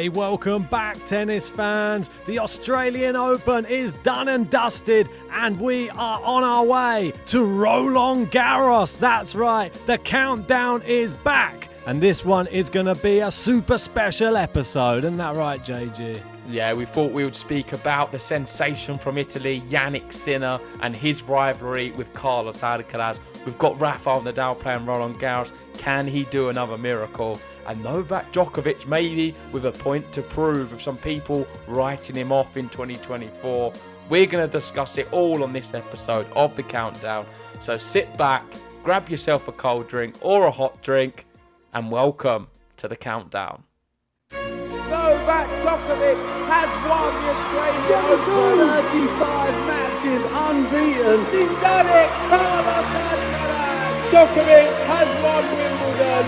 Hey, welcome back, tennis fans. The Australian Open is done and dusted, and we are on our way to Roland Garros. That's right, the countdown is back, and this one is going to be a super special episode. Isn't that right, JG? Yeah, we thought we would speak about the sensation from Italy, Jannik Sinner, and his rivalry with Carlos Alcaraz. We've got Rafael Nadal playing Roland Garros. Can he do another miracle? And Novak Djokovic maybe with a point to prove, with some people writing him off in 2024. We're going to discuss it all on this episode of The Countdown. So sit back, grab yourself a cold drink or a hot drink, and welcome to The Countdown. Novak Djokovic has won the Australian Open. 35 matches unbeaten. He's done it! Carlos Alcaraz! Djokovic has won Wimbledon.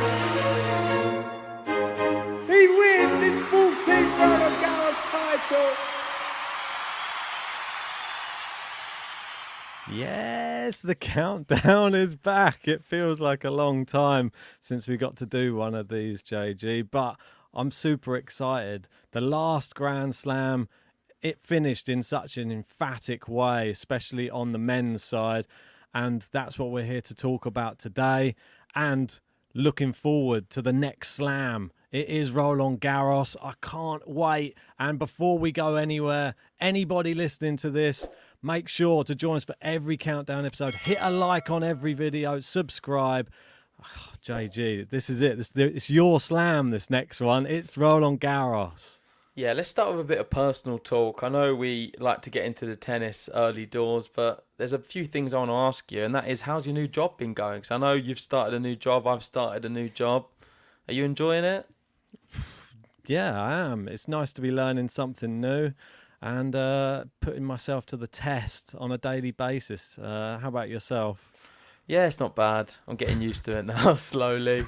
He wins his 14th Roland Garros title. Yes, the countdown is back. It feels like a long time since we got to do one of these, JG, but I'm super excited. The last Grand Slam, it finished in such an emphatic way, especially on the men's side. And that's what we're here to talk about today. And looking forward to the next slam. It is Roland Garros. I can't wait. And before we go anywhere, anybody listening to this, make sure to join us for every countdown episode. Hit a like on every video, subscribe. Oh, JG, this is it. It's your slam, this next one. It's Roland Garros. Yeah, let's start with a bit of personal talk. I know we like to get into the tennis early doors, but there's a few things I want to ask you, and that is, how's your new job been going? Because I know you've started a new job, I've started a new job. Are you enjoying it? Yeah, I am. It's nice to be learning something new and putting myself to the test on a daily basis. How about yourself? Yeah, it's not bad. I'm getting used to it now, slowly.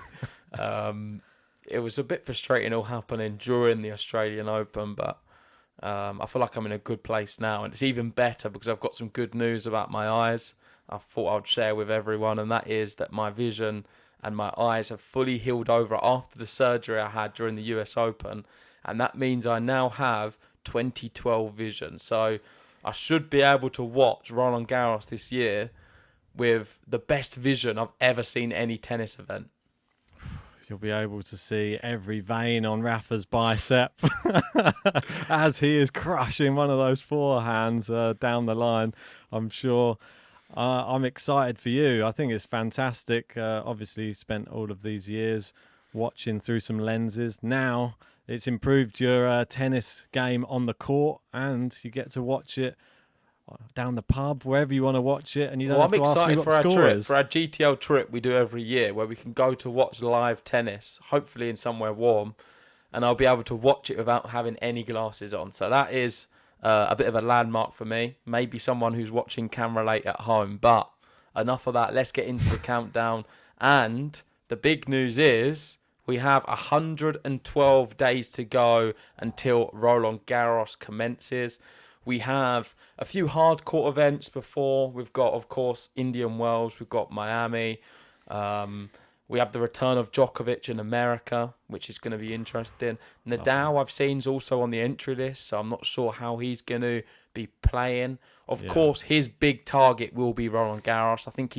It was a bit frustrating all happening during the Australian Open, but I feel like I'm in a good place now. And it's even better because I've got some good news about my eyes I thought I'd share with everyone, and that is that my vision and my eyes have fully healed over after the surgery I had during the US Open. And that means I now have 20/12 vision. So I should be able to watch Roland Garros this year with the best vision I've ever seen any tennis event. You'll be able to see every vein on Rafa's bicep as he is crushing one of those forehands down the line, I'm sure. I'm excited for you. I think it's fantastic. Obviously, you spent all of these years watching through some lenses. Now it's improved your tennis game on the court, and you get to watch it down the pub, wherever you want to watch it, and you don't have to ask me what the score is. For our GTL trip we do every year, where we can go to watch live tennis, hopefully in somewhere warm, and I'll be able to watch it without having any glasses on. So that is a bit of a landmark for me. Maybe someone who's watching can relate at home, but enough of that. Let's get into the countdown. And the big news is we have 112 days to go until Roland Garros commences. We have a few hard court events before. We've got, of course, Indian Wells. We've got Miami. We have the return of Djokovic in America, which is going to be interesting. Nadal, I've seen, is also on the entry list, so I'm not sure how he's going to be playing. Of course, his big target will be Roland Garros. I think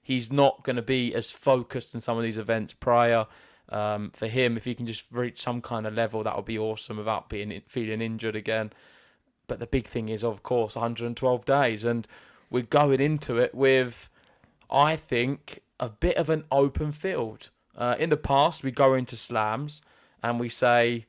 he's not going to be as focused in some of these events prior. For him, if he can just reach some kind of level, that would be awesome without feeling injured again. But the big thing is, of course, 112 days. And we're going into it with, I think, a bit of an open field. In the past, we go into slams and we say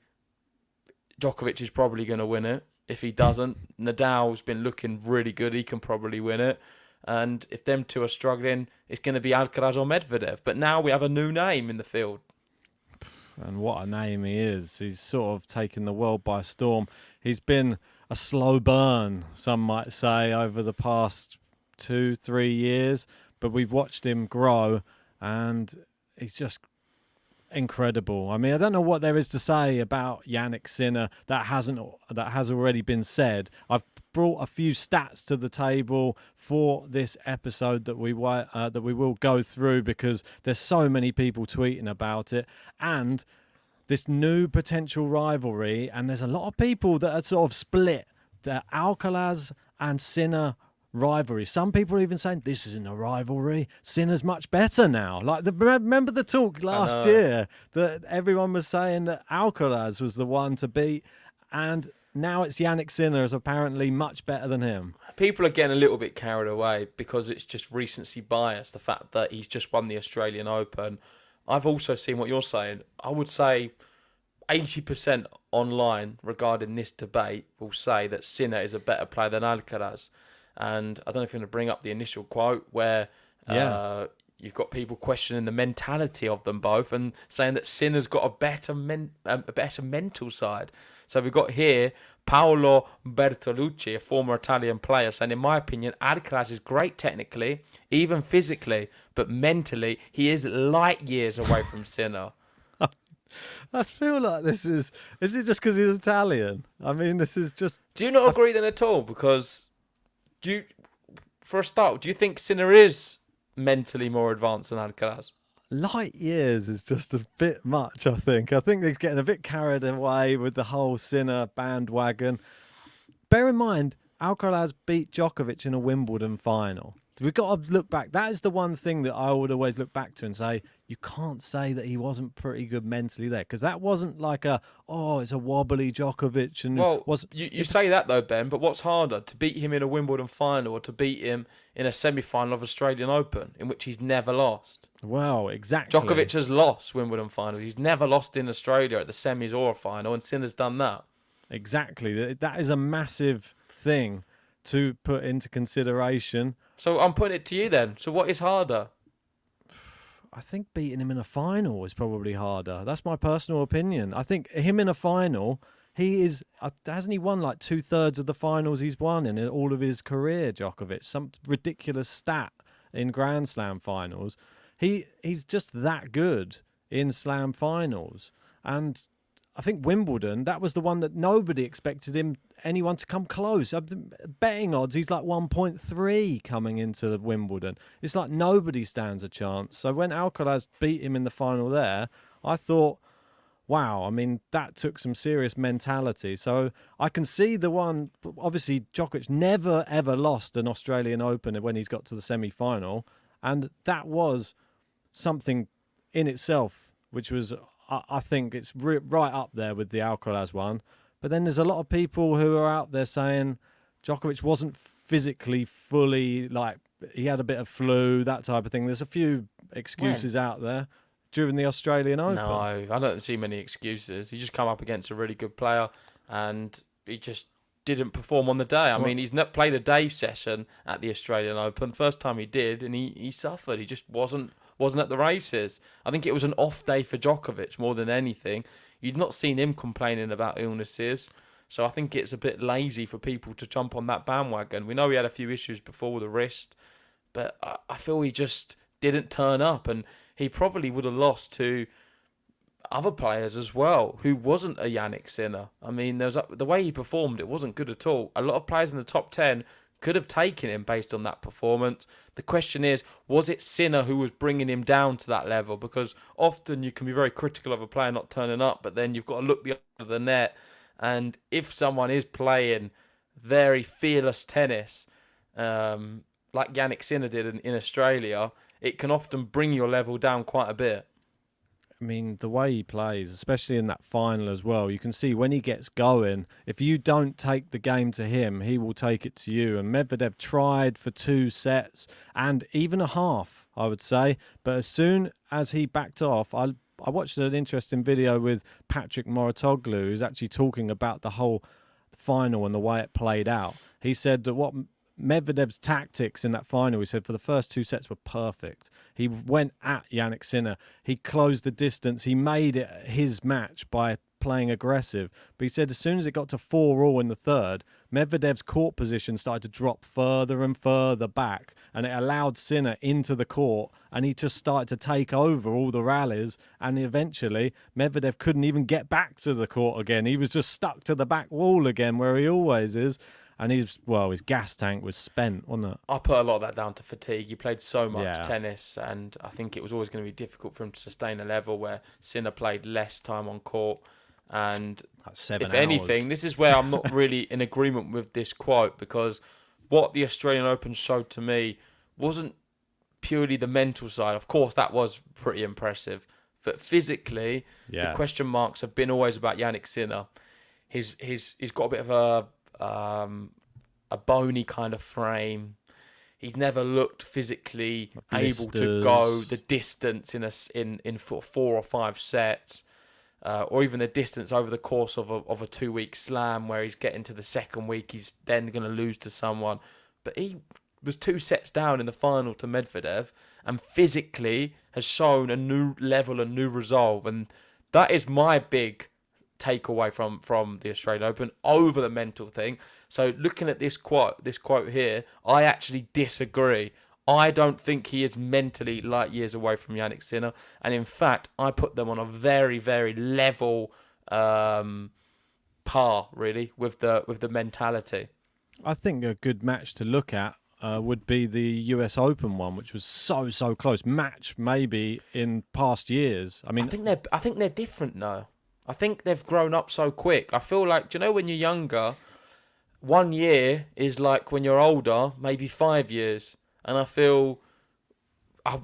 Djokovic is probably going to win it. If he doesn't, Nadal's been looking really good. He can probably win it. And if them two are struggling, it's going to be Alcaraz or Medvedev. But now we have a new name in the field. And what a name he is. He's sort of taken the world by storm. He's been a slow burn, some might say, over the past 2-3 years. But we've watched him grow, and he's just incredible. I mean, I don't know what there is to say about Jannik Sinner that has already been said. I've brought a few stats to the table for this episode that we will go through because there's so many people tweeting about it, and this new potential rivalry, and there's a lot of people that are sort of split. The Alcaraz and Sinner rivalry. Some people are even saying this isn't a rivalry. Sinner's much better now. Like, remember the talk last year that everyone was saying that Alcaraz was the one to beat, and now it's Jannik Sinner is apparently much better than him. People are getting a little bit carried away because it's just recency bias, the fact that he's just won the Australian Open. I've also seen what you're saying. I would say 80% online regarding this debate will say that Sinner is a better player than Alcaraz. And I don't know if you're going to bring up the initial quote where you've got people questioning the mentality of them both and saying that Sinner's got a better mental side. So we've got here Paolo Bertolucci, a former Italian player, saying, in my opinion, Alcaraz is great technically, even physically, but mentally, he is light years away from Sinner. I feel like this is it just because he's Italian? I mean, this is just... Do you not agree then at all? Because, for a start, do you think Sinner is mentally more advanced than Alcaraz? Light years is just a bit much, I think. I think he's getting a bit carried away with the whole Sinner bandwagon. Bear in mind, Alcaraz beat Djokovic in a Wimbledon final. So we've got to look back. That is the one thing that I would always look back to and say, you can't say that he wasn't pretty good mentally there. Because that wasn't like it's a wobbly Djokovic. And you say that though, Ben, but what's harder, to beat him in a Wimbledon final or to beat him in a semi-final of Australian Open, in which he's never lost? Well, exactly. Djokovic has lost Wimbledon finals. He's never lost in Australia at the semis or a final, and Sinner's done that. Exactly. That is a massive thing to put into consideration. So I'm putting it to you then. So what is harder? I think beating him in a final is probably harder. That's my personal opinion. I think him in a final, hasn't he won like 2/3 of the finals he's won in all of his career, Djokovic? Some ridiculous stat in Grand Slam finals. He's just that good in Slam finals. And I think Wimbledon, that was the one that nobody expected anyone to come close. Betting odds, he's like 1.3 coming into Wimbledon. It's like nobody stands a chance. So when Alcaraz beat him in the final there, I thought, wow, I mean, that took some serious mentality. So I can see the one, obviously Djokovic never ever lost an Australian Open when he's got to the semi-final. And that was something in itself, which was, I think it's right up there with the Alcaraz one. But then there's a lot of people who are out there saying Djokovic wasn't physically fully, like, he had a bit of flu, that type of thing. There's a few excuses out there during the Australian Open. No, I don't see many excuses. He just come up against a really good player and he just didn't perform on the day. I mean, he's not played a day session at the Australian Open. The first time he did, and he suffered. He just wasn't at the races. I think it was an off day for Djokovic more than anything. You'd not seen him complaining about illnesses. So I think it's a bit lazy for people to jump on that bandwagon. We know he had a few issues before with the wrist, but I feel he just didn't turn up, and he probably would have lost to other players as well who wasn't a Jannik Sinner. I mean, the way he performed, it wasn't good at all. A lot of players in the top 10 could have taken him based on that performance. The question is, was it Sinner who was bringing him down to that level? Because often you can be very critical of a player not turning up, but then you've got to look the other side of the net. And if someone is playing very fearless tennis, like Jannik Sinner did in Australia, it can often bring your level down quite a bit. I mean, the way he plays, especially in that final as well, you can see when he gets going, if you don't take the game to him, he will take it to you. And Medvedev tried for 2 sets and even a half, I would say. But as soon as he backed off, I watched an interesting video with Patrick Mouratoglou, who's actually talking about the whole final and the way it played out. He said that what Medvedev's tactics in that final, he said, for the first 2 sets were perfect. He went at Jannik Sinner. He closed the distance. He made it his match by playing aggressive. But he said as soon as it got to 4-all in the third, Medvedev's court position started to drop further and further back, and it allowed Sinner into the court, and he just started to take over all the rallies, and eventually Medvedev couldn't even get back to the court again. He was just stuck to the back wall again, where he always is. And his gas tank was spent, wasn't it? I put a lot of that down to fatigue. He played so much Yeah. tennis, and I think it was always going to be difficult for him to sustain a level where Sinner played less time on court. And Like 7 if hours. anything, this is where I'm not really in agreement with this quote, because what the Australian Open showed to me wasn't purely the mental side. Of course, that was pretty impressive. But physically, the question marks have been always about Jannik Sinner. He's got a bit of a bony kind of frame. He's never looked physically able to go the distance in 4 or 5 sets, or even the distance over the course of a 2-week slam where he's getting to the second week. He's then going to lose to someone. But he was 2 sets down in the final to Medvedev, and physically has shown a new level, a new resolve. And that is my big takeaway from the Australian Open over the mental thing. So looking at this quote here, I actually disagree. I don't think he is mentally light years away from Jannik Sinner, and in fact, I put them on a very, very level par, really, with the mentality. I think a good match to look at would be the US Open one, which was so close. Match maybe in past years. I mean, I think they're different now. I think they've grown up so quick. I feel like, do you know, when you're younger, 1 year is like when you're older, maybe 5 years. And I feel I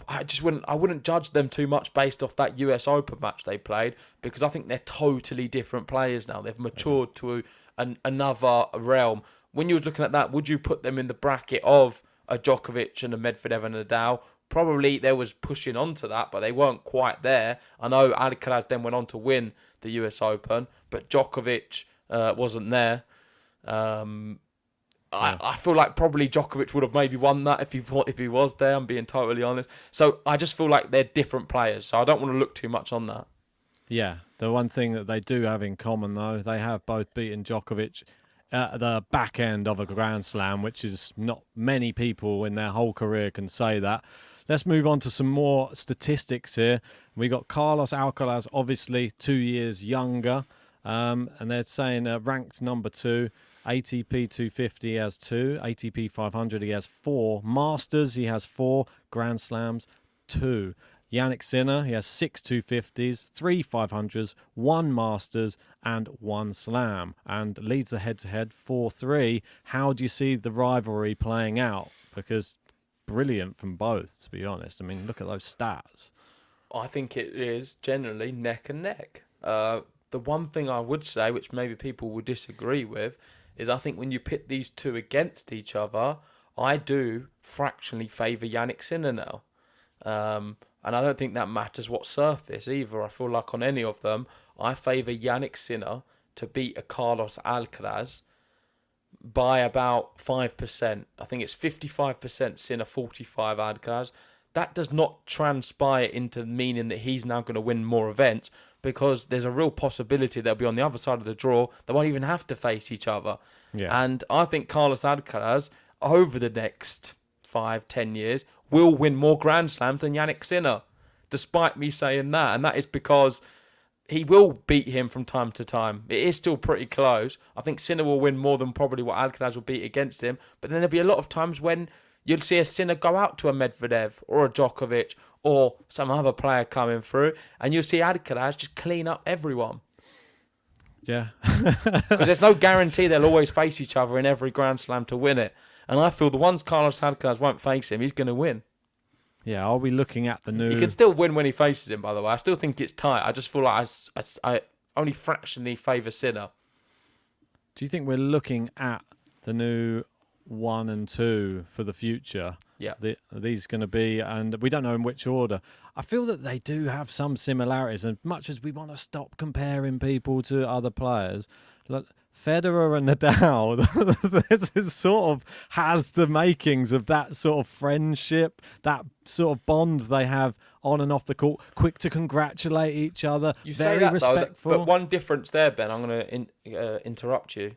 wouldn't judge them too much based off that US Open match they played, because I think they're totally different players now. They've matured to another realm. When you was looking at that, would you put them in the bracket of a Djokovic and a Medvedev and a Nadal? Probably there was pushing onto that, but they weren't quite there. I know Alcaraz then went on to win the US Open, but Djokovic wasn't there. I feel like probably Djokovic would have maybe won that if he was there. I'm being totally honest. So I just feel like they're different players. So I don't want to look too much on that. yeah, the one thing that they do have in common, though, they have both beaten Djokovic at the back end of a Grand Slam, which is not many people in their whole career can say that. Let's move on to some more statistics here. We got Carlos Alcaraz, obviously 2 years younger, and they're saying ranked number 2. ATP 250 he has 2, ATP 500 he has 4, Masters he has 4, Grand Slams 2. Jannik Sinner, he has 6 250s, 3 500s, 1 Masters and 1 Slam, and leads the head-to-head 4-3. How do you see the rivalry playing out? Because brilliant from both, to be honest. I mean, look at those stats. I think it is generally neck and neck. The one thing I would say, which maybe people will disagree with, is I think when you pit these two against each other, I do fractionally favour Jannik Sinner now. And I don't think that matters what surface either. I feel like on any of them, I favour Jannik Sinner to beat a Carlos Alcaraz by about 5%. I think it's 55% Sinner, 45 Alcaraz. That does not transpire into meaning that he's now going to win more events, because there's a real possibility they'll be on the other side of the draw. They won't even have to face each other. Yeah. And I think Carlos Alcaraz, over the next 5-10 years, will win more Grand Slams than Jannik Sinner, despite me saying that. And that is because he will beat him from time to time. It is still pretty close. I think Sinner will win more than probably what Alcaraz will beat against him. But then there'll be a lot of times when you'll see a Sinner go out to a Medvedev or a Djokovic or some other player coming through, and you'll see Alcaraz just clean up everyone. Yeah. Because there's no guarantee they'll always face each other in every Grand Slam to win it. And I feel the ones Carlos Alcaraz won't face him, he's going to win. Yeah, are we looking at the new... He can still win when he faces him, by the way. I still think it's tight. I just feel like I only fractionally favour Sinner. Do you think we're looking at the new 1 and 2 for the future? Yeah. Are these going to be, and we don't know in which order. I feel that they do have some similarities, and much as we want to stop comparing people to other players, like Federer and Nadal, this is sort of has the makings of that sort of friendship, that sort of bond they have on and off the court, quick to congratulate each other, You very say that, respectful. though, but one difference there, Ben, I'm going to interrupt you,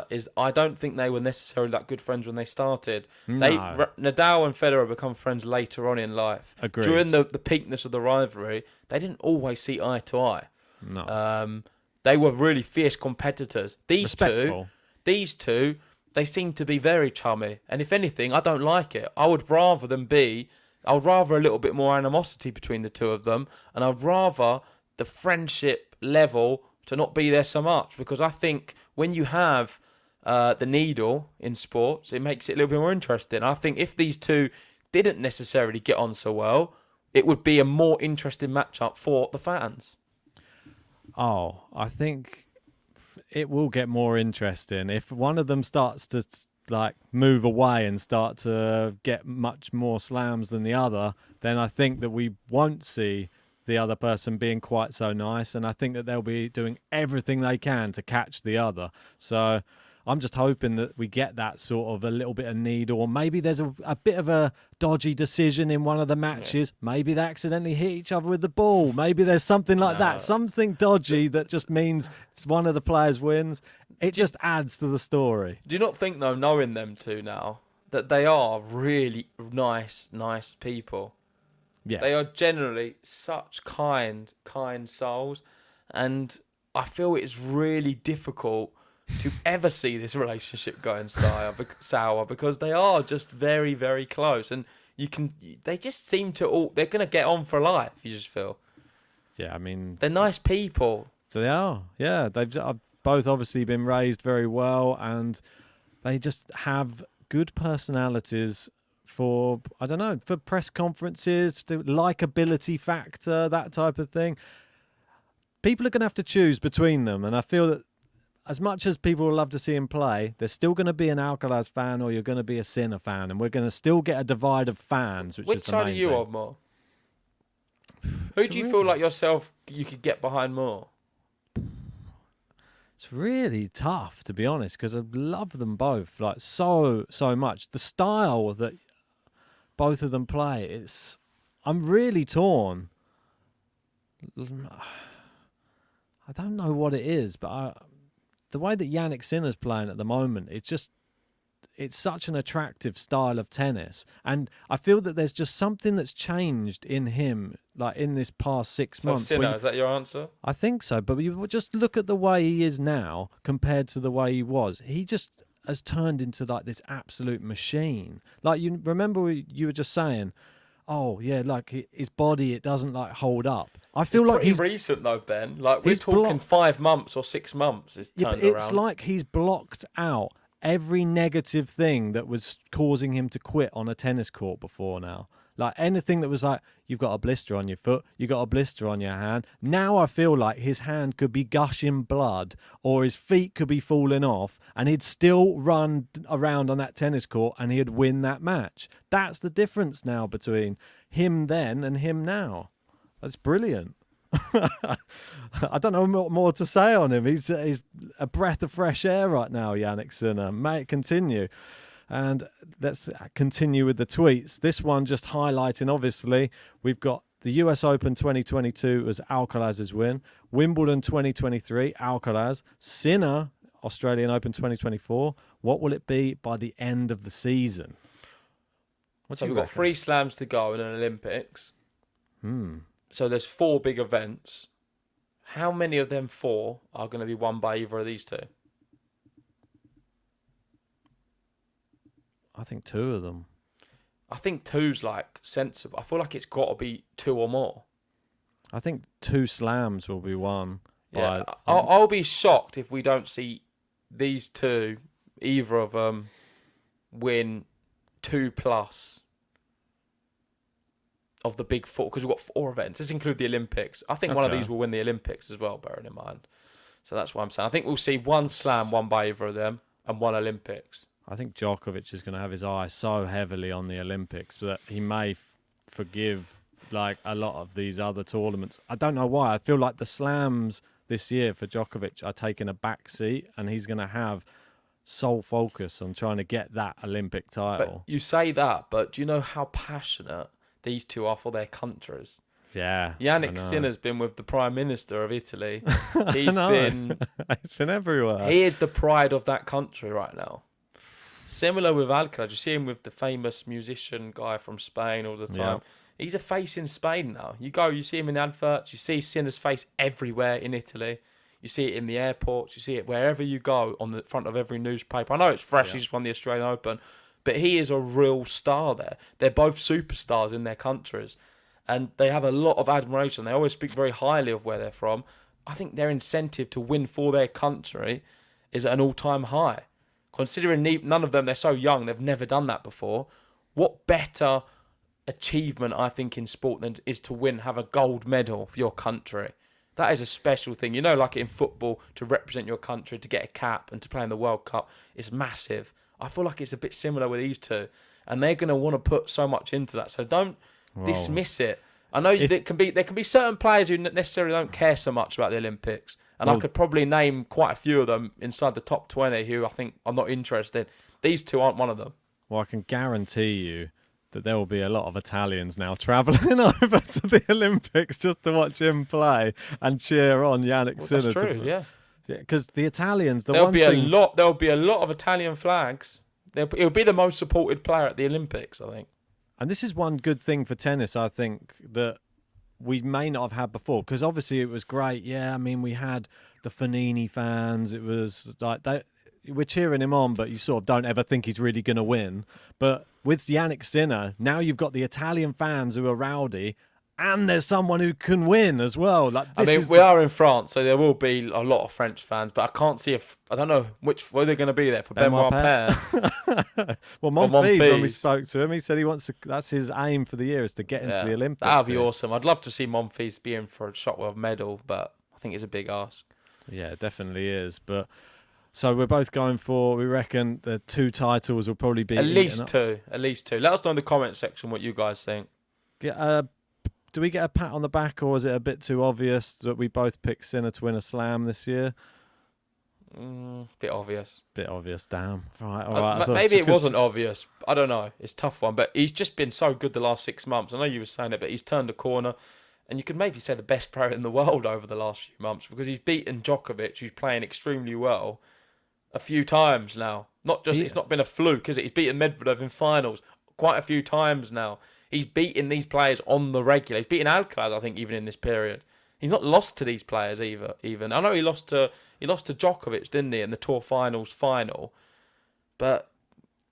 is I don't think they were necessarily that good friends when they started. No. Nadal and Federer become friends later on in life. Agreed. During the peakness of the rivalry, they didn't always see eye to eye. No. They were really fierce competitors. These Respectful. two they seem to be very chummy. And if anything, I don't like it. I would rather a little bit more animosity between the two of them. And I'd rather the friendship level to not be there so much. Because I think when you have the needle in sports, it makes it a little bit more interesting. I think if these two didn't necessarily get on so well, it would be a more interesting matchup for the fans. Oh, I think it will get more interesting if one of them starts to like move away and start to get much more slams than the other. Then I think that we won't see the other person being quite so nice, and I think that they'll be doing everything they can to catch the other. So I'm just hoping that we get that sort of a little bit of needle, or maybe there's a bit of a dodgy decision in one of the matches. Yeah. Maybe they accidentally hit each other with the ball. Maybe there's something like that, something dodgy that just means one of the players wins. It just adds to the story. Do you not think, though, knowing them two now, that they are really nice people? Yeah. They are generally such kind souls, and I feel it's really difficult to ever see this relationship going sour because they are just very, very close, and they just seem to they're going to get on for life, you just feel. Yeah, I mean, they're nice people. They are, yeah. They've both obviously been raised very well, and they just have good personalities for, I don't know, for press conferences, the likability factor, that type of thing. People are going to have to choose between them, and I feel that as much as people will love to see him play, there's still going to be an Alcaraz fan, or you're going to be a Sinner fan, and we're going to still get a divide of fans. Which side are you on more? Who do you feel like yourself you could get behind more? It's really tough, to be honest, because I love them both like so much. The style that both of them play, I'm really torn. I don't know what it is, but the way that Jannik Sinner's playing at the moment, it's such an attractive style of tennis. And I feel that there's just something that's changed in him, like in this past 6 months. Sinner, is that your answer? I think so. But you just look at the way he is now compared to the way he was. He just has turned into like this absolute machine. Like, you remember you were just saying, oh yeah, like his body, it doesn't like hold up. I feel like he's recent though, Ben. Like, we're talking 5 months or 6 months. It's turned around. It's like he's blocked out every negative thing that was causing him to quit on a tennis court before now. Like anything that was like, you've got a blister on your foot, you got a blister on your hand. Now I feel like his hand could be gushing blood, or his feet could be falling off, and he'd still run around on that tennis court and he'd win that match. That's the difference now between him then and him now. That's brilliant. I don't know what more to say on him. He's a breath of fresh air right now, Jannik Sinner. May it continue. And let's continue with the tweets. This one just highlighting, obviously, we've got the US Open 2022 as Alcaraz's win. Wimbledon 2023, Alcaraz. Sinner, Australian Open 2024. What will it be by the end of the season? So we've got 3 slams to go in an Olympics. So there's 4 big events. How many of them 4 are going to be won by either of these two? I think 2 of them. I think 2's like sensible. I feel like it's got to be 2 or more. I think 2 slams will be won. Yeah, I'll be shocked if we don't see these 2, either of them, win 2+ of the big 4, because we've got 4 events. Let's include the Olympics. I think one of these will win the Olympics as well, bearing in mind. So that's what I'm saying. I think we'll see 1 slam won by either of them and 1 Olympics. I think Djokovic is going to have his eye so heavily on the Olympics that he may forgive like a lot of these other tournaments. I don't know why. I feel like the slams this year for Djokovic are taking a back seat, and he's going to have sole focus on trying to get that Olympic title. But you say that, but do you know how passionate these two are for their countries? Yeah. Jannik Sinner's been with the Prime Minister of Italy. He's been everywhere. He is the pride of that country right now. Similar with Alcaraz. You see him with the famous musician guy from Spain all the time. Yeah. He's a face in Spain now. You see him in adverts. You see Sinner's face everywhere in Italy. You see it in the airports. You see it wherever you go, on the front of every newspaper. I know it's fresh. He just won the Australian Open. But he is a real star there. They're both superstars in their countries. And they have a lot of admiration. They always speak very highly of where they're from. I think their incentive to win for their country is at an all-time high. Considering none of them, they're so young, they've never done that before. What better achievement, I think, in sport than is to have a gold medal for your country? That is a special thing. You know, like in football, to represent your country, to get a cap and to play in the World Cup, it's massive. I feel like it's a bit similar with these two. And they're going to want to put so much into that. So don't dismiss it. I know there can be certain players who necessarily don't care so much about the Olympics. And I could probably name quite a few of them inside the top 20 who I think I'm not interested. These two aren't one of them. Well, I can guarantee you that there will be a lot of Italians now travelling over to the Olympics just to watch him play and cheer on Jannik Sinner. That's true, yeah. Because the Italians, There'll be a lot of Italian flags. It'll be the most supported player at the Olympics, I think. And this is one good thing for tennis, I think, that we may not have had before. Because obviously it was great. Yeah, I mean, we had the Fognini fans. It was like we're cheering him on, but you sort of don't ever think he's really going to win. But with Jannik Sinner, now you've got the Italian fans who are rowdy, and there's someone who can win as well. Like, we are in France, so there will be a lot of French fans, but I can't see I don't know where they're going to be there for Benoit Paire. Well, Monfils, when we spoke to him, he said he wants to. That's his aim for the year, is to get into the Olympics. That would be awesome. I'd love to see Monfils be in for a Shotwell medal, but I think it's a big ask. Yeah, it definitely is. But so we're both going for. We reckon the 2 titles will probably be at least two. At least 2. Let us know in the comment section what you guys think. Do we get a pat on the back, or is it a bit too obvious that we both picked Sinner to win a slam this year? Bit obvious. Damn. All right. Maybe it wasn't obvious. I don't know. It's a tough one. But he's just been so good the last 6 months. I know you were saying it, but he's turned a corner. And you could maybe say the best player in the world over the last few months, because he's beaten Djokovic, who's playing extremely well, a few times now. It's not been a fluke, is it? He's beaten Medvedev in finals quite a few times now. He's beaten these players on the regular. He's beaten Alcaraz, I think, even in this period. He's not lost to these players even. I know he lost to Djokovic, didn't he, in the Tour Finals final. But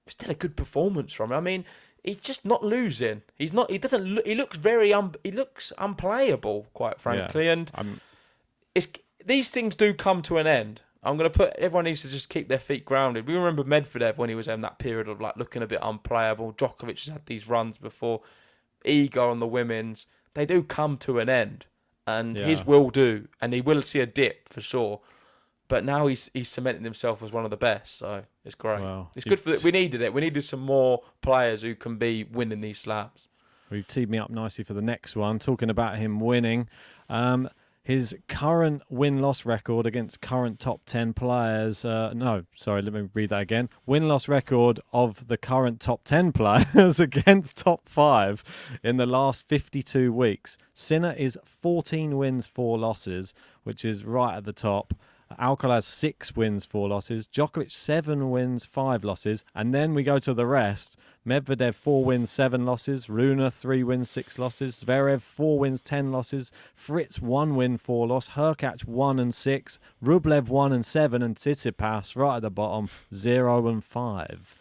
still a good performance from him. I mean, he's just not losing. He looks unplayable, quite frankly. Yeah, and these things do come to an end. Everyone needs to just keep their feet grounded. We remember Medvedev when he was in that period of like looking a bit unplayable. Djokovic has had these runs before. Ego on the women's. They do come to an end. And his will do. And he will see a dip for sure. But now he's cemented himself as one of the best. So it's great. Well, it's good we needed it. We needed some more players who can be winning these slams. We've teed me up nicely for the next one. Talking about him winning. His current win-loss record against current top 10 players... let me read that again. Win-loss record of the current top 10 players against top 5 in the last 52 weeks. Sinner is 14 wins, 4 losses, which is right at the top. Alcaraz 6 wins, 4 losses. Djokovic 7 wins, 5 losses. And then we go to the rest. Medvedev 4 wins, 7 losses. Rune 3 wins, 6 losses. Zverev 4 wins, 10 losses. Fritz 1 win, 4 loss. Hurkacz 1 and 6. Rublev 1 and 7. And Tsitsipas right at the bottom 0 and 5.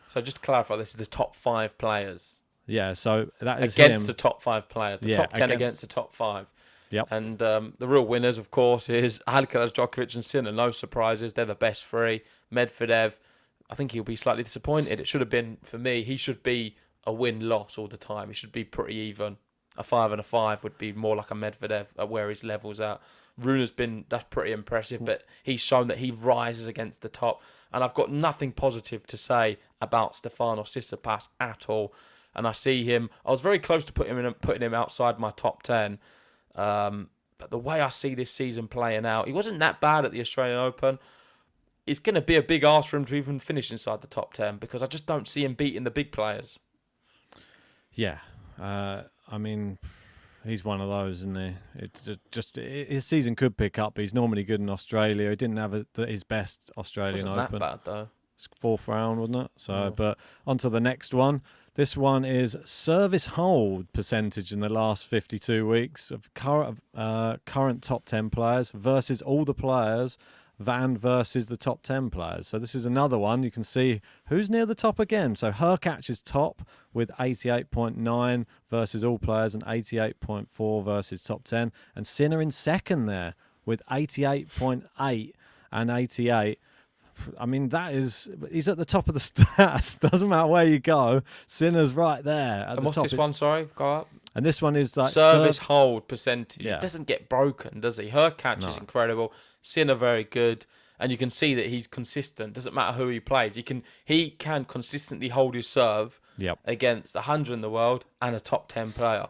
So just to clarify, this is the top 5 players. Yeah, so that is against the top 5 players. The top 10 against the top 5. Yep. And the real winners, of course, is Alcaraz, Djokovic and Sinner. No surprises. They're the best 3. Medvedev, I think he'll be slightly disappointed. It should have been, for me, he should be a win-loss all the time. He should be pretty even. A 5 and a 5 would be more like a Medvedev at where his level's at. That's pretty impressive, but he's shown that he rises against the top. And I've got nothing positive to say about Stefanos Tsitsipas at all. And I see him, I was very close to putting him outside my top 10. But the way I see this season playing out, he wasn't that bad at the Australian Open. It's going to be a big ask for him to even finish inside the top 10 because I just don't see him beating the big players. Yeah. I mean, he's one of those, isn't he? His season could pick up, but he's normally good in Australia. He didn't have his best Australian Open. Wasn't that bad, though. It's 4th round, wasn't it? So, But on to the next one. This one is service hold percentage in the last 52 weeks of current top 10 players versus all the players versus the top 10 players. So this is another one. You can see who's near the top again. So Hurkacz is top with 88.9 versus all players and 88.4 versus top 10. And Sinner in second there with 88.8 and 88. I mean, he's at the top of the stats. Doesn't matter where you go. Sinner's right there. And what's this one? Sorry, go up. And this one is like service hold percentage. Yeah. It doesn't get broken, does he? Hurkacz is incredible. Sinner very good, and you can see that he's consistent. Doesn't matter who he plays. He can consistently hold his serve against 100 in the world and a top 10 player.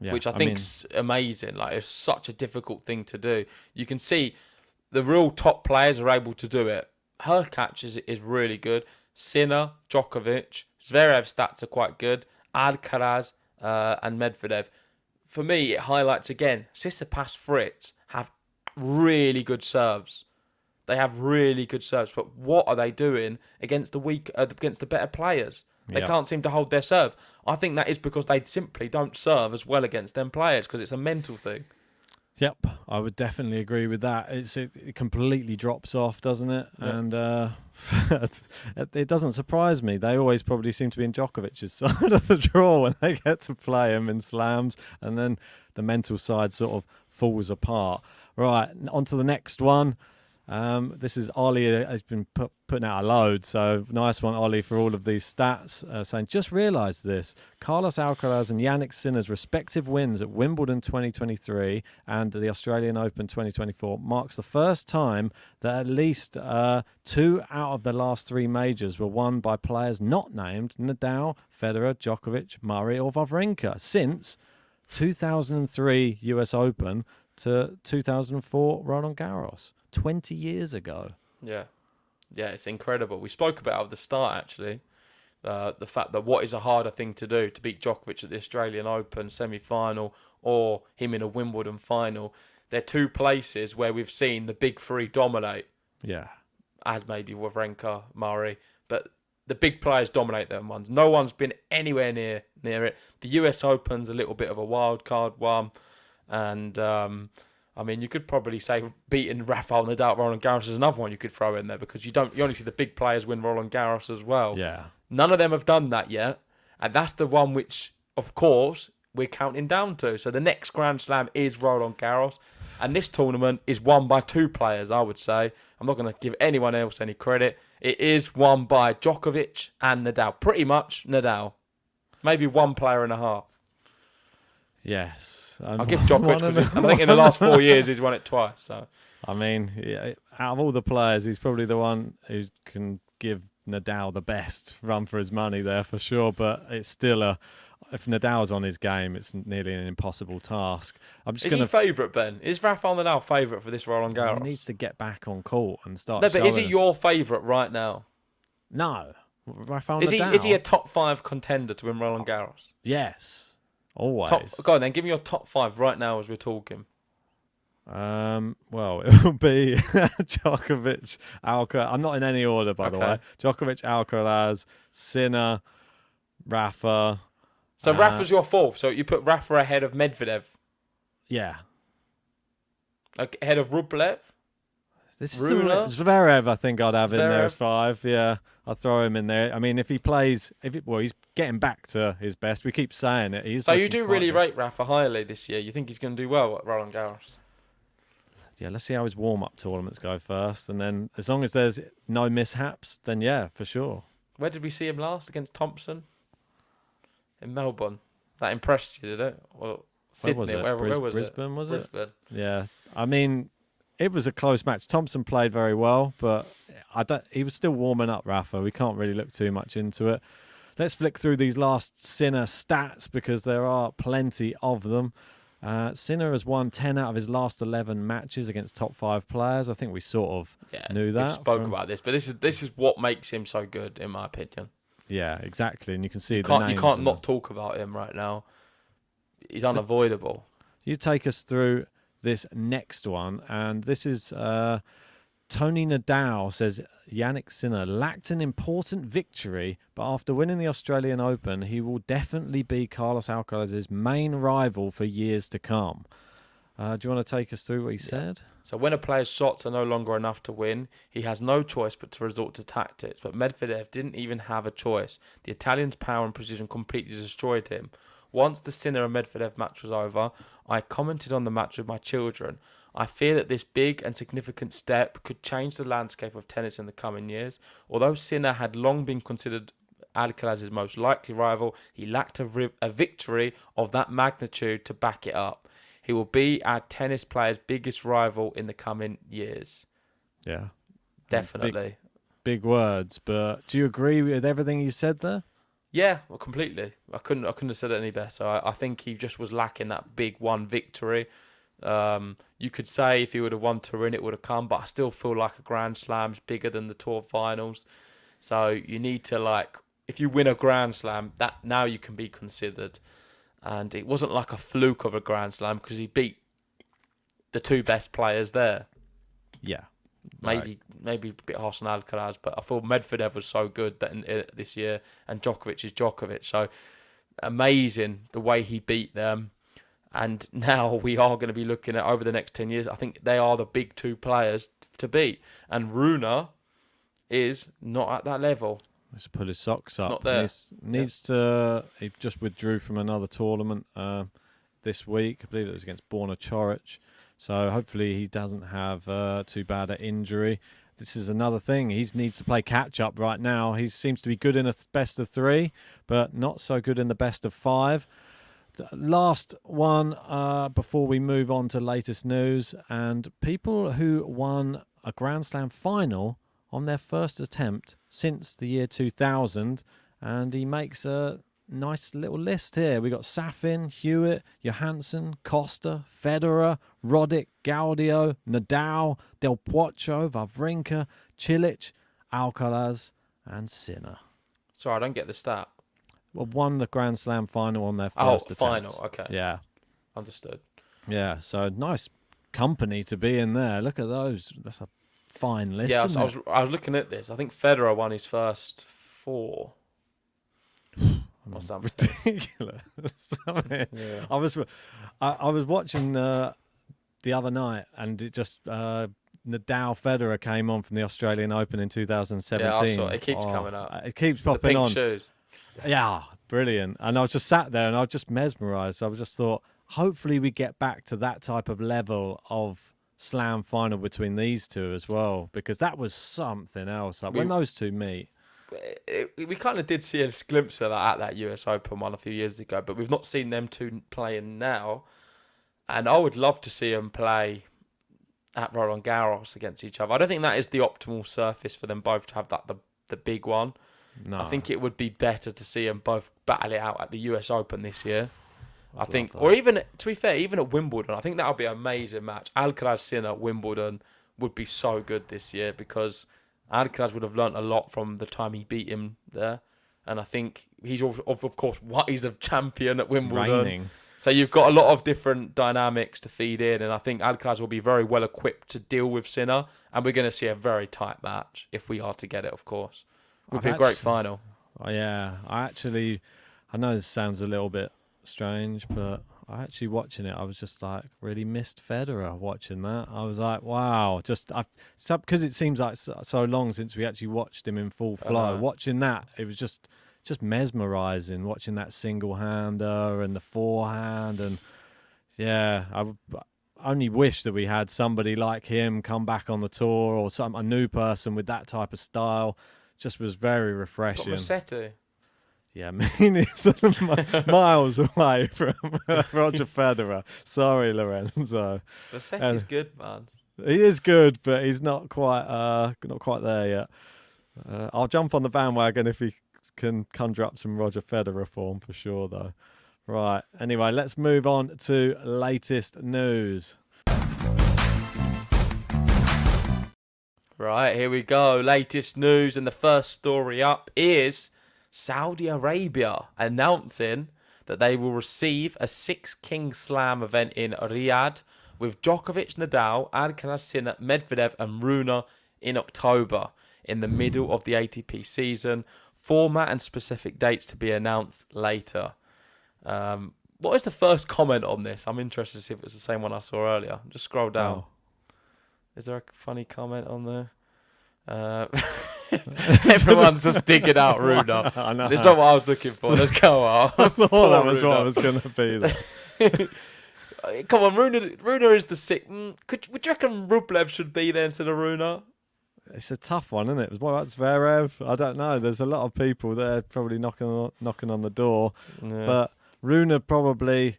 Yeah. Which I think's amazing. Like, it's such a difficult thing to do. You can see the real top players are able to do it. Hurkacz is really good. Sinner, Djokovic, Zverev's stats are quite good. Alcaraz and Medvedev. For me, it highlights again, Tsitsipas, Fritz have really good serves. They have really good serves, but what are they doing against the better players? They can't seem to hold their serve. I think that is because they simply don't serve as well against them players because it's a mental thing. Yep, I would definitely agree with that. It completely drops off, doesn't it? Yep. And it doesn't surprise me. They always probably seem to be in Djokovic's side of the draw when they get to play him in slams, and then the mental side sort of falls apart. Right, on to the next one. This is Ollie has been putting out a load, so nice one, Ollie, for all of these stats. Saying, just realised this. Carlos Alcaraz and Jannik Sinner's respective wins at Wimbledon 2023 and the Australian Open 2024 marks the first time that at least 2 out of the last 3 majors were won by players not named Nadal, Federer, Djokovic, Murray or Wawrinka since 2003 US Open to 2004 Roland Garros. 20 years ago. Yeah, it's incredible. We spoke about it at the start, actually. The fact that what is a harder thing to do, to beat Djokovic at the Australian Open semi-final or him in a Wimbledon final. They're 2 places where we've seen the big 3 dominate. Yeah. As maybe Wawrinka, Murray. But the big players dominate them ones. No one's been anywhere near it. The US Open's a little bit of a wild card one. And I mean, you could probably say beating Rafael Nadal at Roland Garros is another one you could throw in there because you only see the big players win Roland Garros as well. Yeah. None of them have done that yet. And that's the one which, of course, we're counting down to. So the next Grand Slam is Roland Garros. And this tournament is won by 2 players, I would say. I'm not going to give anyone else any credit. It is won by Djokovic and Nadal. Pretty much Nadal. Maybe 1 player and a half. Yes. I'll give Djokovic because I think in the last 4 years he's won it twice. So, I mean, out of all the players, he's probably the one who can give Nadal the best run for his money there for sure. But it's still if Nadal's on his game, it's nearly an impossible task. Is he favourite, Ben? Is Rafael Nadal favourite for this Roland Garros? He needs to get back on court and start. No, but is he your favourite right now? No, Rafael Nadal. Is he a top 5 contender to win Roland Garros? Yes. Always. Go on then, give me your top 5 right now as we're talking. Well, it will be Djokovic, Alcaraz. I'm not in any order, by the way. Djokovic, Alcaraz, Sinner, Rafa. So Rafa's your 4th. So you put Rafa ahead of Medvedev. Yeah. Ahead of Rublev. This is Zverev, I think I'd have in there as 5. Yeah, I'll throw him in there. I mean, if he plays, he's getting back to his best. We keep saying it. So you do really rate Rafa highly this year. You think he's going to do well at Roland Garros? Yeah, let's see how his warm-up tournaments go first. And then as long as there's no mishaps, then yeah, for sure. Where did we see him last? Against Thompson? In Melbourne. That impressed you, did it? Well, Sydney. Where was Brisbane, it? was it? Brisbane. Yeah. I mean, it was a close match. Thompson played very well, but he was still warming up, Rafa. We can't really look too much into it. Let's flick through these last Sinner stats because there are plenty of them. Sinner has won 10 out of his last 11 matches against top 5 players. I think we sort of knew that. We spoke about this, but this is what makes him so good, in my opinion. Yeah, exactly. And you can see you can't not talk about him right now. He's unavoidable. You take us through this next one, and this is Tony Nadal says Jannik Sinner lacked an important victory, but after winning the Australian Open, he will definitely be Carlos Alcaraz's main rival for years to come. Do you want to take us through what he said? So when a player's shots are no longer enough to win, he has no choice but to resort to tactics. But Medvedev didn't even have a choice. The Italian's power and precision completely destroyed him. Once the Sinner and Medvedev match was over, I commented on the match with my children. I fear that this big and significant step could change the landscape of tennis in the coming years. Although Sinner had long been considered Alcaraz's most likely rival, he lacked a victory of that magnitude to back it up. He will be our tennis player's biggest rival in the coming years. Yeah. Definitely. Big words, but do you agree with everything you said there? Yeah, well, completely. I couldn't have said it any better. I think he just was lacking that big one victory. You could say if he would have won Turin, it would have come, but I still feel like a Grand Slam's bigger than the Tour Finals. So you need to, if you win a Grand Slam, that now you can be considered. And it wasn't like a fluke of a Grand Slam because he beat the two best players there. Yeah. Maybe a bit harsh on Alcaraz, but I thought Medvedev was so good that this year, and Djokovic is Djokovic. So amazing the way he beat them. And now we are going to be looking at, over the next 10 years, I think they are the big two players to beat. And Rune is not at that level. Let's pull his socks up. Not there. Needs to. He just withdrew from another tournament this week. I believe it was against Borna Coric. So hopefully he doesn't have too bad an injury. This is another thing. He needs to play catch up right now. He seems to be good in a best of 3, but not so good in the best of 5. Last one before we move on to latest news, and people who won a Grand Slam final on their first attempt since the year 2000, and he makes a nice little list here. We got Safin, Hewitt, Johansson, Costa, Federer, Roddick, Gaudio, Nadal, Del Potro, Wawrinka, Cilic, Alcaraz, and Sinner. Sorry, I don't get the stat. Well, won the Grand Slam final on their first attempt. Final, okay. Yeah. Understood. Yeah, so nice company to be in there. Look at those. That's a fine list. Yeah, isn't it? I was looking at this. I think Federer won his first 4. Or something. Ridiculous. I mean, Yeah. I was watching the other night, and it just Nadal Federer came on from the Australian Open in 2017. Yeah, I saw it. It keeps coming up. It keeps The popping pink on. shoes. Yeah, brilliant. And I was just sat there and I was just mesmerised. I just thought, hopefully we get back to that type of level of slam final between these two as well, because that was something else. Like when those two meet. We kind of did see a glimpse of that at that US Open one a few years ago, but we've not seen them two playing now. And I would love to see them play at Roland Garros against each other. I don't think that is the optimal surface for them both to have that the big one. No. I think it would be better to see them both battle it out at the US Open this year. I think, that. or even, to be fair, even at Wimbledon, I think that would be an amazing match. Alcaraz Sinner at Wimbledon would be so good this year because Alcaraz would have learnt a lot from the time he beat him there. And I think he's, of course, he's a champion at Wimbledon. Raining. So you've got a lot of different dynamics to feed in. And I think Alcaraz will be very well equipped to deal with Sinner. And we're going to see a very tight match if we are to get it, of course. It would be a great final. Oh, yeah. I know this sounds a little bit strange, but I actually watching it, I was just like really missed Federer watching that. I was like, wow, because it seems like so long since we actually watched him in full flow. Watching that, it was just mesmerizing. Watching that single hander and the forehand, and yeah, I only wish that we had somebody like him come back on the tour, or a new person with that type of style. Just was very refreshing. Got Rossetti. Yeah, I mean, it's miles away from Roger Federer. Sorry, Lorenzo. Rossetti's good, man. He is good, but he's not quite there yet. I'll jump on the bandwagon if he can conjure up some Roger Federer form for sure, though. Right. Anyway, let's move on to latest news. Right, here we go. Latest news, and the first story up is Saudi Arabia announcing that they will receive a 6 King Slam event in Riyadh with Djokovic, Nadal, Alcaraz, Sinner, Medvedev and Rune in October, in the middle of the ATP season. Format and specific dates to be announced later. What is the first comment on this? I'm interested to see if it's the same one I saw earlier. Just scroll down. Oh. Is there a funny comment on there? Everyone's just digging out Rune. I know. It's not what I was looking for. Let's go on. I thought that was what I was going to be there. Come on, Rune is the sick. Would you reckon Rublev should be there instead of Rune? It's a tough one, isn't it? What about Zverev? I don't know. There's a lot of people there probably knocking on the door. Yeah. But Rune probably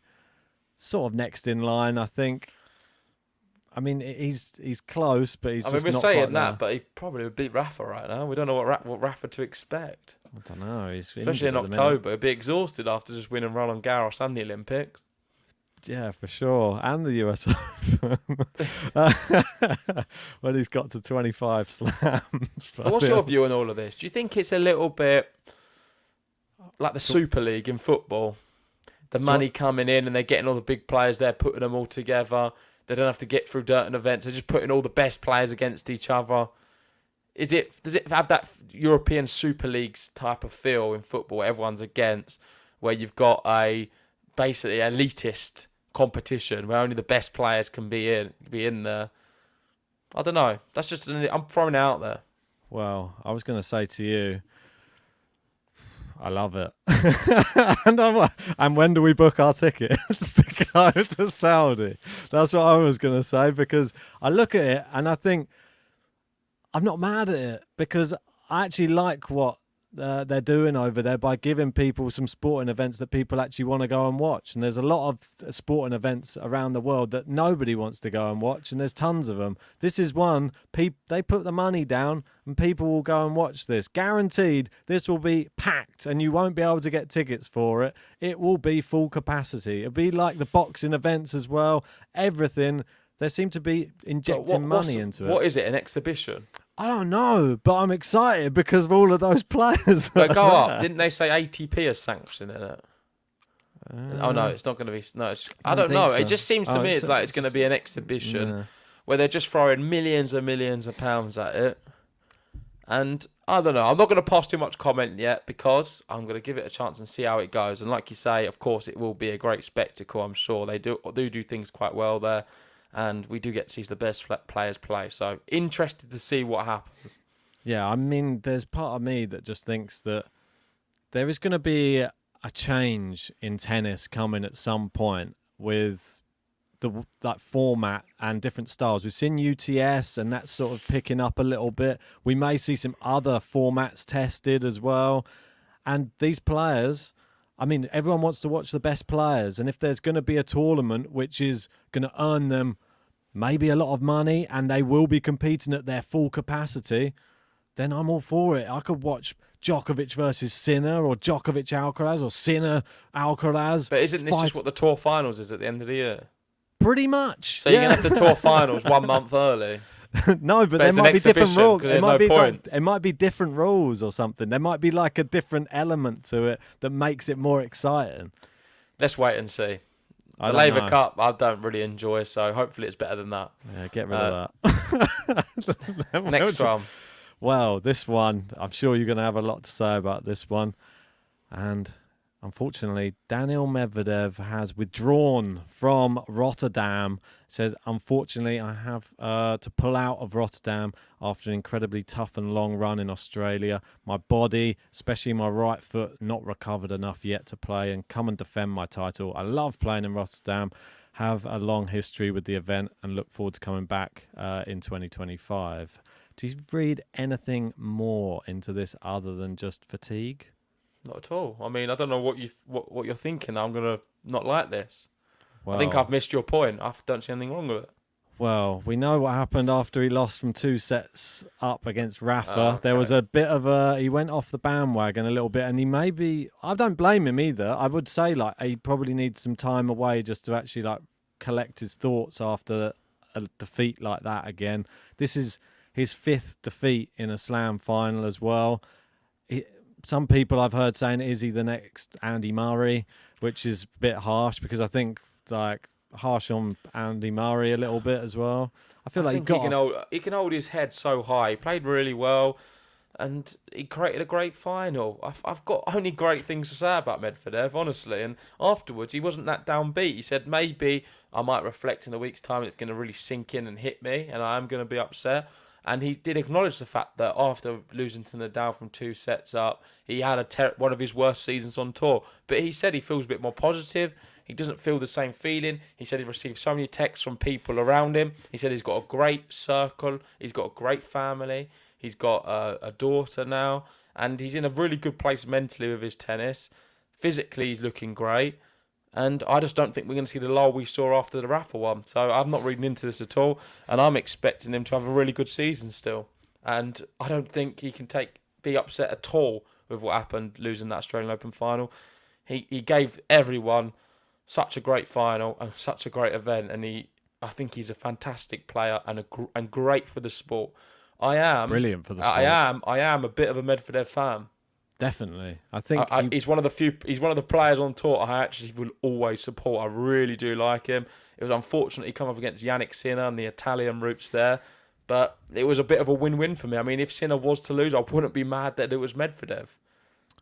sort of next in line, I think. I mean, he's close, but he's just we're not saying quite that, there. but he probably would beat Rafa right now. We don't know what Rafa to expect. I don't know. He's Especially in injured at the minute. October. He'd be exhausted after just winning Roland Garros and the Olympics. Yeah, for sure. And the US Open. Well, he's got to 25 slams. But what's your view on all of this? Do you think it's a little bit like the Super League in football? The money coming in and they're getting all the big players there, putting them all together. They don't have to get through certain events. They're just putting all the best players against each other. Does it have that European Super Leagues type of feel in football where everyone's against, where you've got basically elitist competition where only the best players can be in there? I don't know. That's just I'm throwing it out there. Well, I was going to say to you, I love it. And when do we book our tickets to go to Saudi? That's what I was going to say, because I look at it and I think I'm not mad at it, because I actually like what they're doing over there by giving people some sporting events that people actually want to go and watch. And there's a lot of sporting events around the world that nobody wants to go and watch, and there's tons of them. This is one. They put the money down and people will go and watch this. Guaranteed this will be packed and you won't be able to get tickets for it. It will be full capacity. It'll be like the boxing events as well. Everything. They seem to be injecting money into it. What is it, an exhibition? I don't know, but I'm excited because of all of those players. But go up. Didn't they say ATP is sanctioning it? Oh no, it's not going to be. No, I don't know. So. It just seems to me it's like it's going to be an exhibition where they're just throwing millions and millions of pounds at it. And I don't know. I'm not going to pass too much comment yet because I'm going to give it a chance and see how it goes. And like you say, of course, it will be a great spectacle. I'm sure they do things quite well there. And we do get to see the best players play. So, interested to see what happens. Yeah, I mean, there's part of me that just thinks that there is going to be a change in tennis coming at some point with that format and different styles. We've seen UTS and that's sort of picking up a little bit. We may see some other formats tested as well. And these players... I mean, everyone wants to watch the best players. And if there's going to be a tournament which is going to earn them maybe a lot of money and they will be competing at their full capacity, then I'm all for it. I could watch Djokovic versus Sinner or Djokovic Alcaraz or Sinner Alcaraz. But isn't this just what the tour finals is at the end of the year? Pretty much. So you're going to have the tour finals 1 month early? No, but there might be different rules. It might be different rules or something. There might be like a different element to it that makes it more exciting. Let's wait and see. The Labour Cup, I don't really enjoy, so hopefully it's better than that. Yeah, get rid of that. Next one. Well, this one, I'm sure you're going to have a lot to say about this one. And unfortunately, Daniil Medvedev has withdrawn from Rotterdam. It says, unfortunately, I have to pull out of Rotterdam after an incredibly tough and long run in Australia. My body, especially my right foot, not recovered enough yet to play and come and defend my title. I love playing in Rotterdam, have a long history with the event and look forward to coming back in 2025. Do you read anything more into this other than just fatigue? Not at all. I mean, I don't know what you're thinking. I'm gonna not like this. Well, I think I've missed your point. I don't see anything wrong with it. Well, we know what happened after he lost from 2 sets up against Rafa. Okay. There was a bit of he went off the bandwagon a little bit, and I don't blame him either. I would say like he probably needs some time away just to actually like collect his thoughts after a defeat like that again. This is his 5th defeat in a Slam final as well. Some people I've heard saying, is he the next Andy Murray? Which is a bit harsh because I think like harsh on Andy Murray a little bit as well. I feel like he can hold his head so high. He played really well, and he created a great final. I've got only great things to say about Medvedev, honestly. And afterwards, he wasn't that downbeat. He said, maybe I might reflect in a week's time and it's going to really sink in and hit me, and I am going to be upset. And he did acknowledge the fact that after losing to Nadal from 2 sets up, he had one of his worst seasons on tour. But he said he feels a bit more positive. He doesn't feel the same feeling. He said he received so many texts from people around him. He said he's got a great circle. He's got a great family. He's got a daughter now. And he's in a really good place mentally with his tennis. Physically, he's looking great. And I just don't think we're going to see the lull we saw after the Rafa one. So I'm not reading into this at all. And I'm expecting him to have a really good season still. And I don't think he can be upset at all with what happened losing that Australian Open final. He gave everyone such a great final and such a great event. And I think he's a fantastic player and great for the sport. Brilliant for the sport. I am a bit of a Medvedev fan. Definitely. I think he's one of the players on tour I actually will always support. I really do like him. It was unfortunate he come up against Jannik Sinner and the Italian roots there, but it was a bit of a win-win for me. I mean, if Sinner was to lose, I wouldn't be mad that it was Medvedev.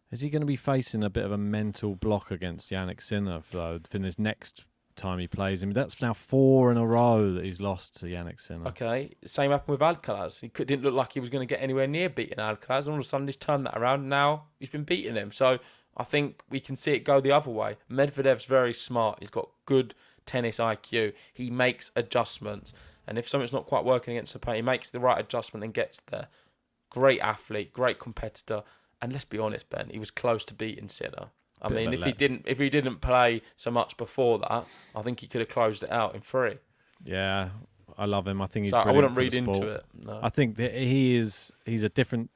Is he going to be facing a bit of a mental block against Jannik Sinner though in his next time he plays him? That's now 4 in a row that he's lost to Jannik Sinner. Okay, same happened with Alcaraz. He didn't look like he was going to get anywhere near beating Alcaraz, and all of a sudden he's turned that around. Now he's been beating him. So I think we can see it go the other way. Medvedev's very smart. He's got good tennis IQ. He makes adjustments, and if something's not quite working against the opponent, he makes the right adjustment and gets there. Great athlete, great competitor, and let's be honest, Ben, he was close to beating Sinner. I mean, if he didn't play so much before that, I think he could have closed it out in 3. Yeah, I love him. I think he's so brilliant. I wouldn't for read the sport. into it. No. I think that he's a different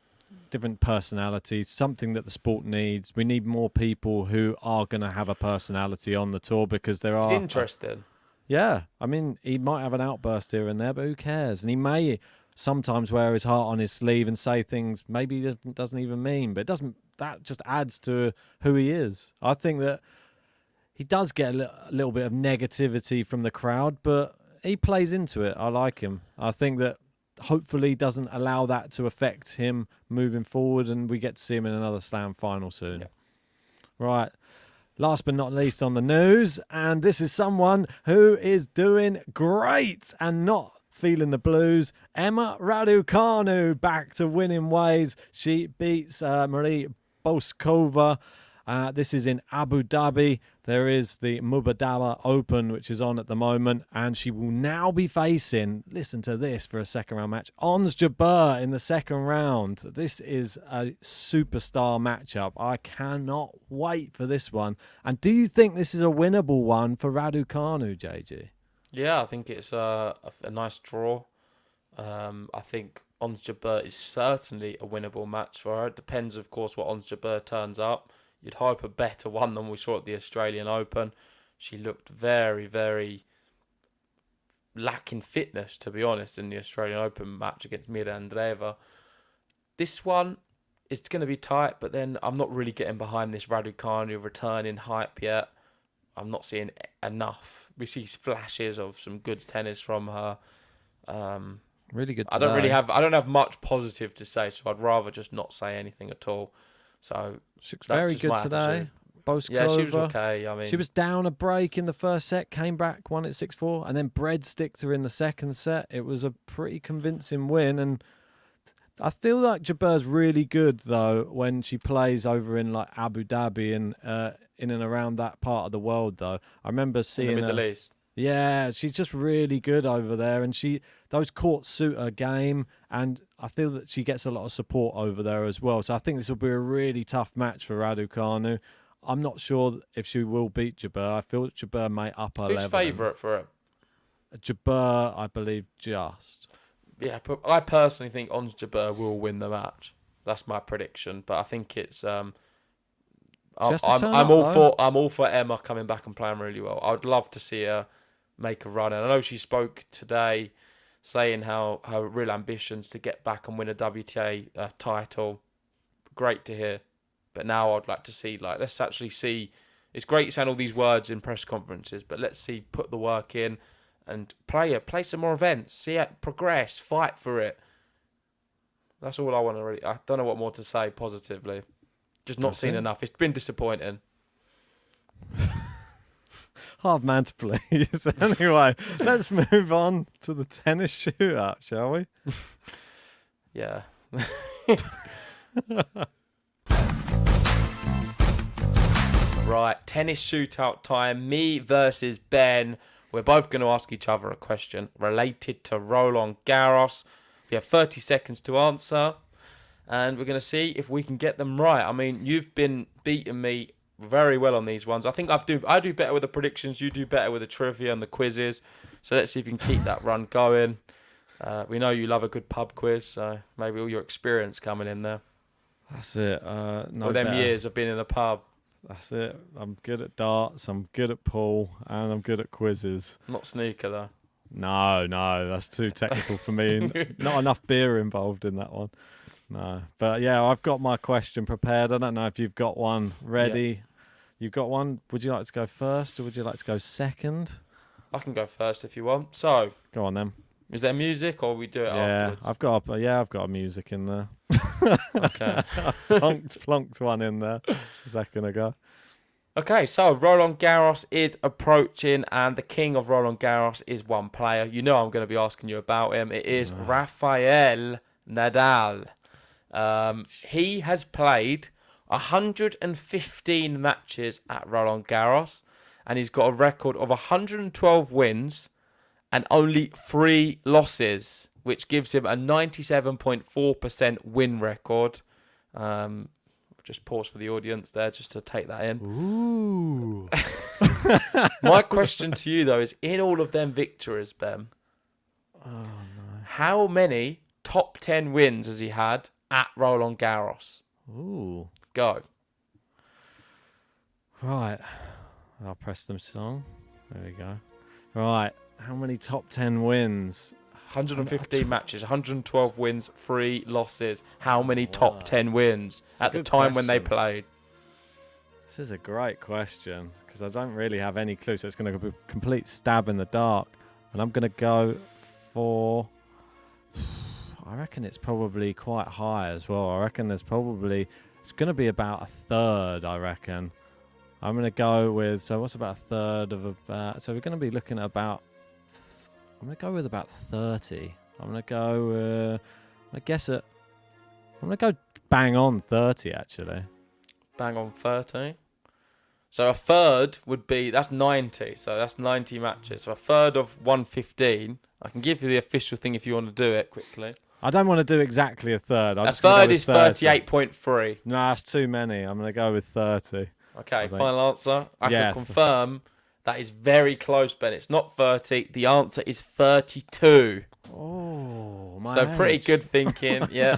personality, something that the sport needs. We need more people who are going to have a personality on the tour because there are. It's interesting. Yeah, I mean, he might have an outburst here and there, but who cares? And he may sometimes wear his heart on his sleeve and say things maybe he doesn't even mean, but it doesn't. That just adds to who he is. I think that he does get a little bit of negativity from the crowd, but he plays into it. I like him. I think that hopefully doesn't allow that to affect him moving forward, and we get to see him in another Slam final soon. Yeah. Right. Last but not least on the news, and this is someone who is doing great and not feeling the blues. Emma Raducanu back to winning ways. She beats Marie Boskova. This is in Abu Dhabi. There is the Mubadala Open, which is on at the moment, and she will now be facing, listen to this for a second round match, Ons Jabeur in the second round. This is a superstar matchup. I cannot wait for this one. And do you think this is a winnable one for Raducanu, JG? Yeah, I think it's a nice draw. I think Ons Jabeur is certainly a winnable match for her. It depends, of course, what Ons Jabeur turns up. You'd hope a better one than we saw at the Australian Open. She looked very, very lacking fitness, to be honest, in the Australian Open match against Mira Andreeva. This one is going to be tight, but then I'm not really getting behind this Raducanu returning hype yet. I'm not seeing enough. We see flashes of some good tennis from her. Really good. I don't have much positive to say, so I'd rather just not say anything at all. So she looks very good today. Boskova. Yeah, she was okay. I mean, she was down a break in the first set, came back, won it 6-4, and then breadsticked her in the second set. It was a pretty convincing win, and I feel like Jabeur's really good though when she plays over in like Abu Dhabi and in and around that part of the world. Though I remember seeing in the Middle East. Yeah, she's just really good over there, and those courts suit her game, and I feel that she gets a lot of support over there as well. So I think this will be a really tough match for Raducanu. I'm not sure if she will beat Jabeur. I feel that Jabeur may up her level. Who's favourite for it? Jabeur, I believe, just. Yeah, but I personally think Ons Jabeur will win the match. That's my prediction, but I think it's. I'm all for Emma coming back and playing really well. I would love to see her make a run, and I know she spoke today saying how her real ambitions to get back and win a WTA title. Great to hear, but now I'd like to see let's actually see It's great saying all these words in press conferences, but let's see, put the work in and play some more events, see it progress, fight for it. That's all I want to really. I don't know what more to say positively. Just not seen enough. It's been disappointing. Hard man to please. Anyway, let's move on to the tennis shootout, shall we? Yeah. Right, tennis shootout time. Me versus Ben. We're both going to ask each other a question related to Roland Garros. We have 30 seconds to answer, and we're going to see if we can get them right. I mean, you've been beating me very well on these ones. I think I do better with the predictions. You do better with the trivia and the quizzes. So let's see if you can keep that run going. We know you love a good pub quiz, so maybe all your experience coming in there. That's it. All them years of being in a pub. That's it. I'm good at darts, I'm good at pool, and I'm good at quizzes. Not snooker, though. No, that's too technical for me. Not enough beer involved in that one. No. But yeah, I've got my question prepared. I don't know if you've got one ready. Yeah. You've got one. Would you like to go first or would you like to go second? I can go first if you want. So, go on then. Is there music or we do it afterwards? I've got a music in there. Okay. Plonked one in there just a second ago. Okay, so Roland Garros is approaching, and the king of Roland Garros is one player. You know I'm going to be asking you about him. It is Rafael Nadal. He has played 115 matches at Roland Garros, and he's got a record of 112 wins and only 3 losses, which gives him a 97.4% win record. Just pause for the audience there just to take that in. Ooh. My question to you, though, is in all of them victories, Ben, how many top 10 wins has he had at Roland Garros? Ooh. Go. Right. I'll press the song. There we go. Right. How many top 10 wins? 115 matches, 112 wins, 3 losses. How many top 10 wins at the time when they played? This is a great question because I don't really have any clue. So it's going to be a complete stab in the dark. And I'm going to go for... I reckon it's probably quite high as well. I reckon it's going to be about a third, I reckon. I'm going to go with... So what's about a third of about... So we're going to be looking at about... I'm going to go with about 30. I'm going to go... I'm going to go bang on 30, actually. Bang on 30. So a third would be... That's 90. So that's 90 matches. So a third of 115. I can give you the official thing if you want to do it quickly. I don't want to do exactly a third. A third is 38.3. No, that's too many. I'm going to go with 30. Okay, final answer. I Yes. can confirm that is very close, Ben. It's not 30. The answer is 32. Oh, my So pretty age. good thinking, yeah.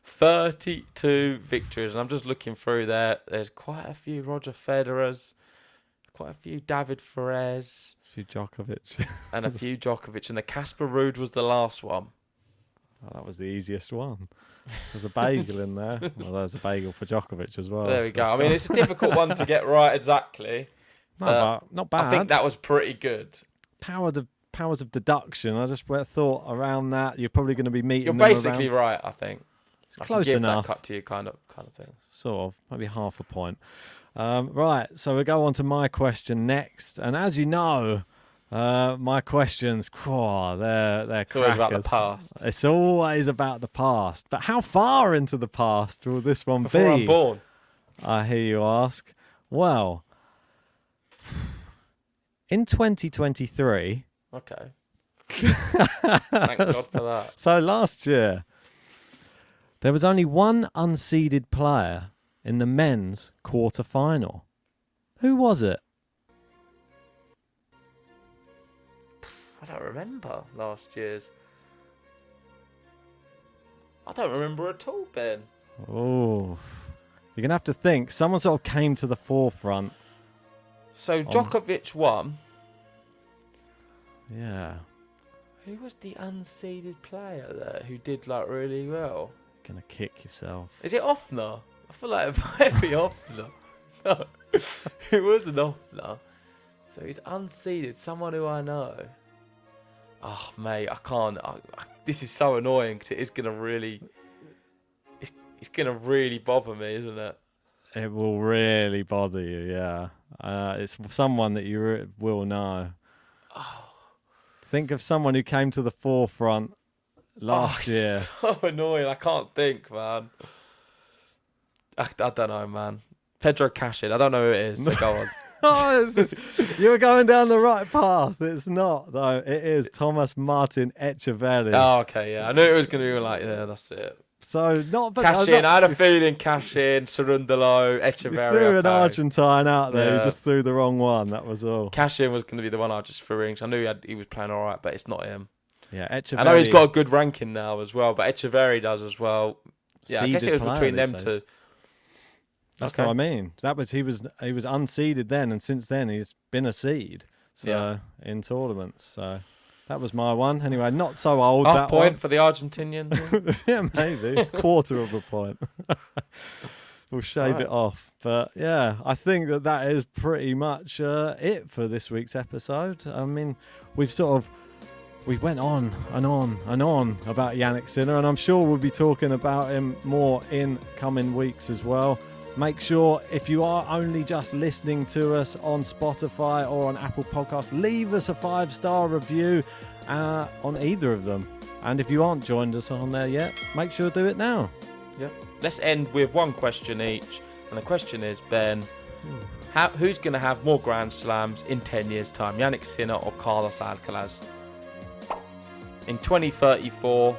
32 victories. And I'm just looking through there. There's quite a few Roger Federers, quite a few David Ferrez. A few Djokovic. And a few Djokovic. And the Casper Ruud was the last one. Oh, that was the easiest one. There's a bagel in there. Well, there's a bagel for Djokovic as well. There we so go. I mean, it's a difficult one to get right exactly. not bad. I think that was pretty good. Powers of deduction. I just thought around that you're probably going to be meeting. You're them basically around. right, I think. It's I close can give enough. that cut to you kind of thing. Sort of, maybe half a point. Right, so we go on to my question next, and as you know, my questions, they're It's always about the crackers. past. It's always about the past. But how far into the past will this one Before be? I'm born. I hear you ask. Well, in 2023. Okay. Thank God for that. So last year, there was only one unseeded player in the men's quarter-final. Who was it? I don't remember last year's. I don't remember at all, Ben. Oh, you're going to have to think. Someone sort of came to the forefront. So Djokovic won. Yeah. Who was the unseeded player there who did really well? Going to kick yourself. Is it Offner? I feel like it might be Offner. No, it wasn't off, no. So he's unseeded, someone who I know. Oh, mate, I can't. This is so annoying because it is going to really... It's going to really bother me, isn't it? It will really bother you, yeah. It's someone that you will know. Oh. Think of someone who came to the forefront last year. So annoying. I can't think, man. I don't know, man. Pedro Cashin. I don't know who it is, so go on. You were going down the right path. It's not, though. It is Thomas Martin Echeverri. Oh, okay, yeah. I knew it was going to be like, yeah, that's it. So, not... But Cashin. I had a feeling Cashin, Cerundolo, You Echeverri. threw an Argentine out there. Yeah. You just threw the wrong one. That was all. Cashin was going to be the one I just threw in. 'Cause I knew he was playing all right, but it's not him. Yeah, Echeverri. I know he's got a good ranking now as well, but Echeverri does as well. Yeah, I guess it was between them two. That's what I mean. He was unseeded then, and since then he's been a seed. So in tournaments. So that was my one. Anyway, not so old. Half that point one. for the Argentinian. Yeah, maybe quarter of a point. We'll shave it off. But yeah, I think that is pretty much it for this week's episode. I mean, we went on and on and on about Jannik Sinner, and I'm sure we'll be talking about him more in coming weeks as well. Make sure, if you are only just listening to us on Spotify or on Apple Podcasts, leave us a 5-star review on either of them. And if you aren't joined us on there yet, make sure to do it now. Yep. Let's end with one question each. And the question is, Ben, who's going to have more Grand Slams in 10 years' time, Jannik Sinner or Carlos Alcaraz? In 2034,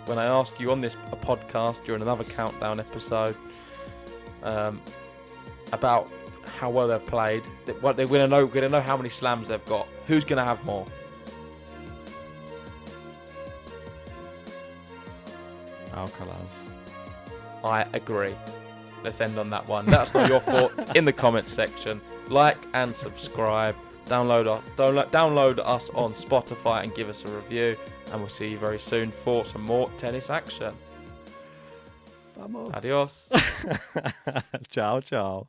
when I ask you on this podcast during another countdown episode about how well they've played, we're going to know how many slams they've got. Who's going to have more? Alcaraz. I agree. Let's end on that one. Let us know your thoughts in the comments section. Like and subscribe. Download us on Spotify and give us a review. And we'll see you very soon for some more tennis action. Vamos. Adios. Ciao, ciao.